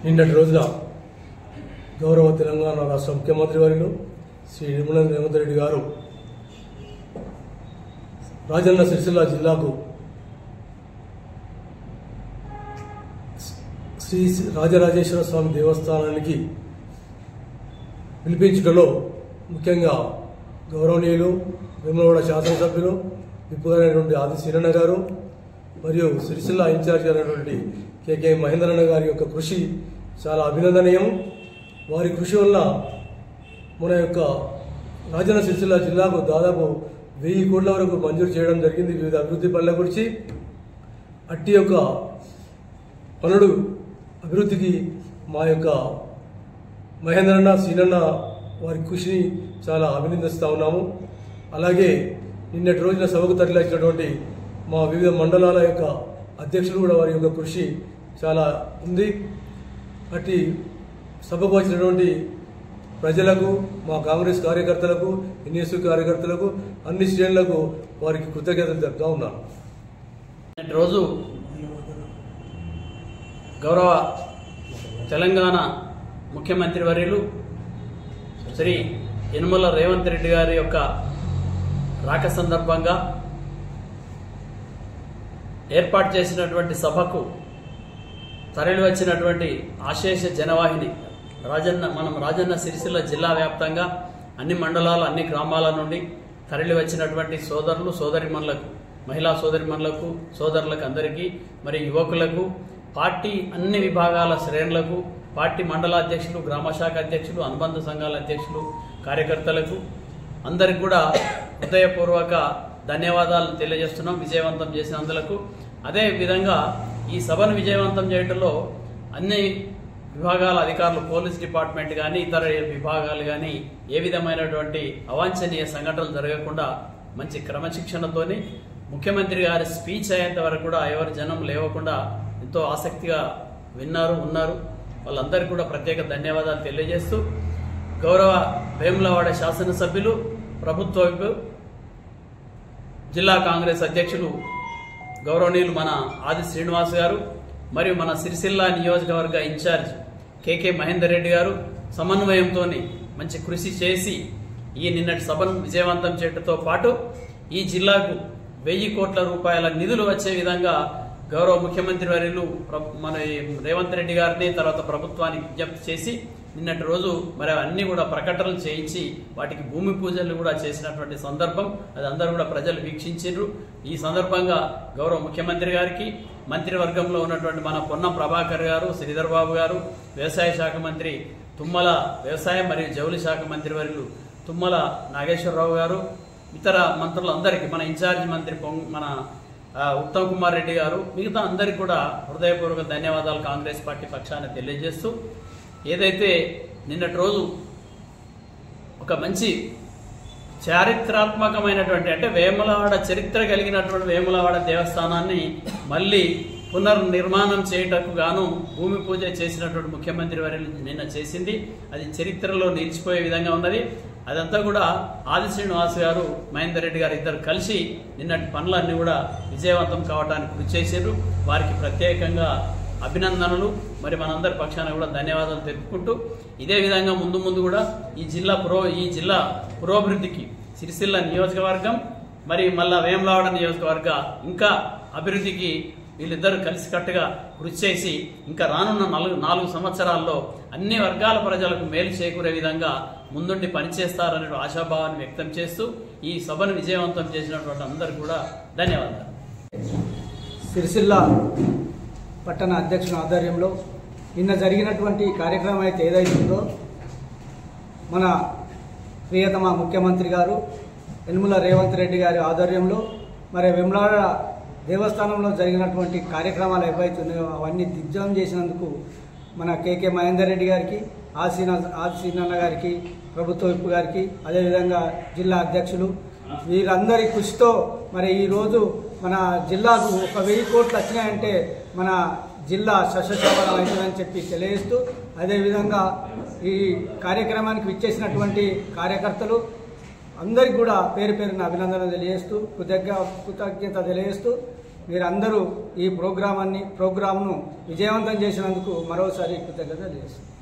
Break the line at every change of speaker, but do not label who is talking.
నిన్నటి రోజున గౌరవ తెలంగాణ రాష్ట్ర ముఖ్యమంత్రి వర్యులు శ్రీ నిర్మల రేవంత్ రెడ్డి గారు రాజన్న సిరిసిల్ల జిల్లాకు శ్రీ రాజరాజేశ్వర స్వామి దేవస్థానానికి పిలిపించడంలో ముఖ్యంగా గౌరవనీయులు వేములవాడ శాసనసభ్యులు విప్పుగారైనటువంటి ఆది శ్రీరణ గారు మరియు సిరిసిల్ల ఇన్ఛార్జ్ అయినటువంటి కేకే మహేంద్రన్న గారి యొక్క కృషి చాలా అభినందనీయం. వారి కృషి వల్ల మన యొక్క రాజన్న సిరిసిల్ల జిల్లాకు దాదాపు 1000 కోట్ల వరకు మంజూరు చేయడం జరిగింది వివిధ అభివృద్ధి పనుల గురించి. అట్టి యొక్క పనులు అభివృద్ధికి మా యొక్క మహేంద్రన్న శ్రీనన్న వారి కృషిని చాలా అభినందిస్తూ ఉన్నాము. అలాగే నిన్నటి రోజున సభకు తరలించినటువంటి మా వివిధ మండలాల యొక్క అధ్యక్షులు కూడా వారి యొక్క కృషి చాలా ఉంది. అట్టి సభకు వచ్చినటువంటి ప్రజలకు, మా కాంగ్రెస్ కార్యకర్తలకు, ఎన్ఎస్యు కార్యకర్తలకు, అన్ని శ్రేణులకు వారికి కృతజ్ఞతలు చెప్తా ఉన్నాను.
రోజు గౌరవ తెలంగాణ ముఖ్యమంత్రి వర్యులు శ్రీ యనమల రేవంత్ రెడ్డి గారి యొక్క రాక సందర్భంగా ఏర్పాటు చేసినటువంటి సభకు తరలి వచ్చినటువంటి ఆశేష జనవాహిని రాజన్న సిరిసిల్ల జిల్లా వ్యాప్తంగా అన్ని మండలాల, అన్ని గ్రామాల నుండి తరలి వచ్చినటువంటి సోదరులు, సోదరిమణులకు, మహిళా సోదరిమణులకు, సోదరులకు అందరికీ, మరి యువకులకు, పార్టీ అన్ని విభాగాల శ్రేణులకు, పార్టీ మండలాధ్యక్షులు, గ్రామశాఖ అధ్యక్షులు, అనుబంధ సంఘాల అధ్యక్షులు, కార్యకర్తలకు అందరికి కూడా హృదయపూర్వక ధన్యవాదాలు తెలియజేస్తున్నాం విజయవంతం చేసినందులకు. అదే విధంగా ఈ సభను విజయవంతం చేయడంలో అన్ని విభాగాల అధికారులు, పోలీస్ డిపార్ట్మెంట్ కానీ ఇతర విభాగాలు కానీ ఏ విధమైనటువంటి అవాంఛనీయ సంఘటనలు జరగకుండా మంచి క్రమశిక్షణతోని ముఖ్యమంత్రి గారి స్పీచ్ అయ్యేంత వరకు కూడా ఎవరి జనం లేవకుండా ఎంతో ఆసక్తిగా ఉన్నారు. వాళ్ళందరికీ కూడా ప్రత్యేక ధన్యవాదాలు తెలియజేస్తూ గౌరవ వేములవాడ శాసనసభ్యులు, ప్రభుత్వ జిల్లా కాంగ్రెస్ అధ్యక్షులు గౌరవనీయులు మన ఆది శ్రీనివాస్ గారు మరియు మన సిరిసిల్ల నియోజకవర్గ ఇన్ఛార్జ్ కేకే మహేందర్ రెడ్డి గారు సమన్వయంతో మంచి కృషి చేసి ఈ నిన్నటి సభను విజయవంతం చేయడంతో పాటు ఈ జిల్లాకు 1000 కోట్ల రూపాయల నిధులు వచ్చే విధంగా గౌరవ ముఖ్యమంత్రి వర్యులు మన రేవంత్ రెడ్డి గారిని, తర్వాత ప్రభుత్వానికి విజ్ఞప్తి చేసి నిన్నటి రోజు మరి అన్ని కూడా ప్రకటనలు చేయించి వాటికి భూమి పూజలు కూడా చేసినటువంటి సందర్భం అది అందరూ కూడా ప్రజలు వీక్షించారు. ఈ సందర్భంగా గౌరవ ముఖ్యమంత్రి గారికి, మంత్రివర్గంలో ఉన్నటువంటి మన పొన్నం ప్రభాకర్ గారు, శ్రీధర్ బాబు గారు, వ్యవసాయ శాఖ మంత్రి తుమ్మల, వ్యవసాయ మరియు జౌళి శాఖ మంత్రి వర్యులు తుమ్మల నాగేశ్వరరావు గారు, ఇతర మంత్రులందరికీ, మన ఇన్ఛార్జ్ మంత్రి మన ఉత్తమ్ కుమార్ రెడ్డి గారు, మిగతా అందరికీ కూడా హృదయపూర్వక ధన్యవాదాలు కాంగ్రెస్ పార్టీ పక్షాన తెలియజేస్తూ, ఏదైతే నిన్నటి రోజు ఒక మంచి చారిత్రాత్మకమైనటువంటి, అంటే వేములవాడ చరిత్ర కలిగినటువంటి వేములవాడ దేవస్థానాన్ని మళ్ళీ పునర్నిర్మాణం చేయటకు గాను భూమి పూజ చేసినటువంటి ముఖ్యమంత్రి వర్యులు నిన్న చేసింది. అది చరిత్రలో నిలిచిపోయే విధంగా ఉన్నది. అదంతా కూడా ఆది శ్రీనివాస్ గారు, మహేందర్ రెడ్డి గారు ఇద్దరు కలిసి నిన్నటి పనులన్నీ కూడా విజయవంతం కావడానికి కృషి చేశారు. వారికి ప్రత్యేకంగా అభినందనలు, మరి మనందరి పక్షాన కూడా ధన్యవాదాలు తెలుపుకుంటూ, ఇదే విధంగా ముందు కూడా ఈ జిల్లా పురోభివృద్ధికి సిరిసిల్ల నియోజకవర్గం మరి మళ్ళా వేములవాడ నియోజకవర్గ ఇంకా అభివృద్ధికి వీళ్ళిద్దరూ కలిసికట్టుగా కృషి చేసి ఇంకా రానున్న 4 సంవత్సరాల్లో అన్ని వర్గాల ప్రజలకు మేలు చేకూరే విధంగా ముందుండి పనిచేస్తారనే ఆశాభావాన్ని వ్యక్తం చేస్తూ ఈ సభను విజయవంతం చేసినటువంటి అందరూ కూడా ధన్యవాదాలు.
సిరిసిల్ల పట్టణ అధ్యక్షుని ఆధ్వర్యంలో నిన్న జరిగినటువంటి కార్యక్రమం అయితే ఏదైతుందో, మన ప్రియతమ ముఖ్యమంత్రి గారు యనమల రేవంత్ రెడ్డి గారి ఆధ్వర్యంలో మరి వేములవాడ దేవస్థానంలో జరిగినటువంటి కార్యక్రమాలు ఏవైతున్నాయో అవన్నీ దిగ్విజయం చేసినందుకు మన కేకే మహేందర్ రెడ్డి గారికి, ఆది శ్రీనన్న గారికి, ప్రభుత్వ విప్ గారికి, అదేవిధంగా జిల్లా అధ్యక్షులు వీరందరి కృషితో మరి ఈరోజు మన జిల్లాకు 1000 కోట్లు వచ్చినాయంటే మన జిల్లా సస్యశ్యామలం అవుతుందని చెప్పి తెలియజేస్తూ, అదేవిధంగా ఈ కార్యక్రమానికి విచ్చేసినటువంటి కార్యకర్తలు అందరికీ కూడా పేరు పేరున అభినందనలు తెలియజేస్తూ, కృతజ్ఞత తెలియజేస్తూ మీరందరూ ఈ ప్రోగ్రామ్ను విజయవంతం చేసినందుకు మరోసారి కృతజ్ఞతలు చేస్తున్నాను.